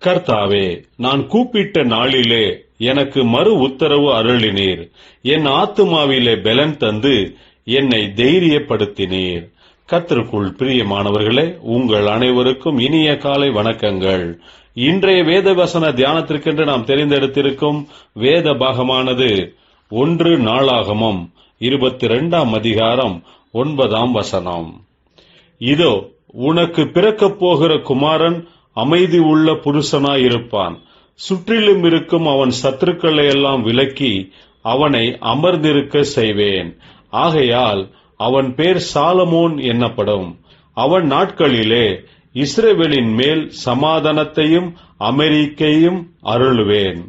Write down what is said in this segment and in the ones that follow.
கர்த்தாவே, நான் கூப்பிட்ட நாளிலே எனக்கு மறு உத்தரவு அருளினீர். என் ஆத்துமாவிலே பலன் தந்து என்னை தைரியப்படுத்தினீர். கர்த்தருக்குள் பிரியமானவர்களே, உங்கள் அனைவருக்கும் இனிய காலை வணக்கங்கள். இன்றைய வேத வசன தியானத்திற்கென்று நாம் தெரிந்தெடுத்திருக்கும் வேத பாகமானது 1 நாளாகமம் 22 அதிகாரம் 9 இதோ, உனக்கு பிறக்கப் போகிற குமாரன் அமைதி உள்ள புருஷனாயிருப்பான். சுற்றிலும் இருக்கும் அவன் சத்துருக்களை எல்லாம் விலக்கி அவனை அமர்ந்திருக்க செய்வேன். ஆகையால் அவன் பேர் சாலமோன் என்னப்படும். அவன் நாட்களிலே இஸ்ரவேலின் மேல் சமாதானத்தையும் அமெரிக்கையும் அருளுவேன்.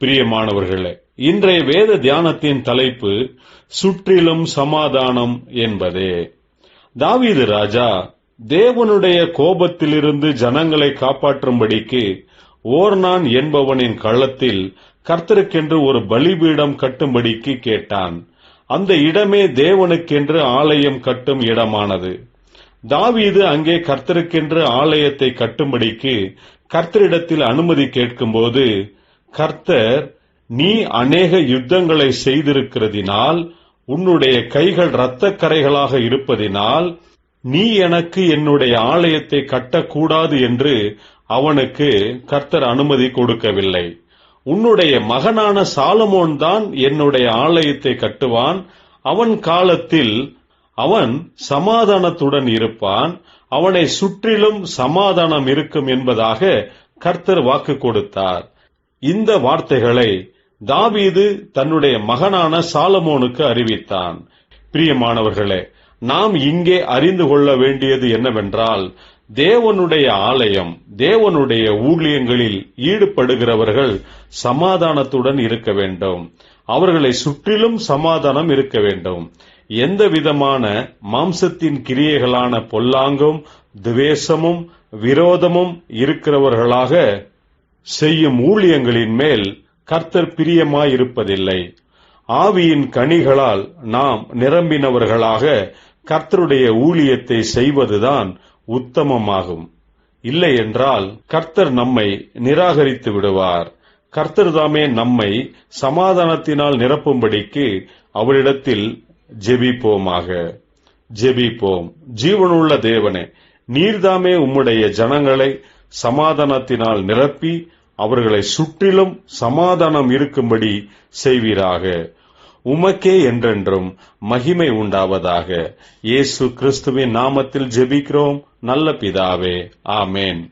பிரியமானவர்களே, இன்றைய வேத தியானத்தின் தலைப்பு சுற்றிலும் சமாதானம் என்பதே. தாவீது ராஜா தேவனுடைய கோபத்திலிருந்து ஜனங்களை காப்பாற்றும்படிக்கு ஓர்னான் என்பவனின் களத்தில் கர்த்தருக்கென்று ஒரு பலிபீடம் கட்டும்படிக்கு கேட்டான். அந்த இடமே தேவனுக்கென்று ஆலயம் கட்டும் இடமானது. தாவீது அங்கே கர்த்தருக்கென்று ஆலயத்தை கட்டும்படிக்கு கர்த்தரிடத்தில் அனுமதி கேட்கும்போது, கர்த்தர், நீ அநேக யுத்தங்களை செய்திருக்கிறதினால், உன்னுடைய கைகள் இரத்தக்கரைகளாக இருப்பதினால், நீ எனக்கு என்னுடைய ஆலயத்தை கட்டக்கூடாது என்று அவனுக்கு கர்த்தர் அனுமதி கொடுக்கவில்லை. உன்னுடைய மகனான சாலமோன் தான் என்னுடைய ஆலயத்தை கட்டுவான். அவன் காலத்தில் அவன் சமாதானத்துடன் இருப்பான். அவனை சுற்றிலும் சமாதானம் இருக்கும் என்பதாக கர்த்தர் வாக்கு கொடுத்தார். இந்த வார்த்தைகளை தாவீது தன்னுடைய மகனான சாலமோனுக்கு அறிவித்தான். பிரியமானவர்களே, நாம் இங்கே அறிந்து கொள்ள வேண்டியது என்னவென்றால், தேவனுடைய ஆலயம், தேவனுடைய ஊழியங்களில் ஈடுபடுகிறவர்கள் சமாதானத்துடன் இருக்க வேண்டும். அவர்களை சுற்றிலும் சமாதானம் இருக்க வேண்டும். எந்த விதமான மாம்சத்தின் கிரியைகளான பொல்லாங்கும் துவேஷமும் விரோதமும் இருக்கிறவர்களாக செய்யும் ஊழியங்களின் மேல் கர்த்தர் பிரியமாயிருப்பதில்லை. ஆவியின் கனிகளால் நாம் நிரம்பினவர்களாக கர்த்தருடைய ஊழியத்தை செய்வதுதான் உத்தமமாகும். இல்லை என்றால் கர்த்தர் நம்மை நிராகரித்து விடுவார். கர்த்தர் தாமே நம்மை சமாதானத்தினால் நிரப்பும்படிக்கு அவரிடத்தில் ஜெபிப்போமாக. ஜெபிப்போம். ஜீவனுள்ள தேவனே, நீர்தாமே உம்முடைய ஜனங்களை சமாதானத்தினால் நிரப்பி அவர்களை சுற்றிலும் சமாதானம் இருக்கும்படி செய்வீராக. உமக்கே என்றென்றும் மகிமை உண்டாவதாக. இயேசு கிறிஸ்துவின் நாமத்தில் ஜெபிக்கிறோம் நல்ல பிதாவே. ஆமேன்.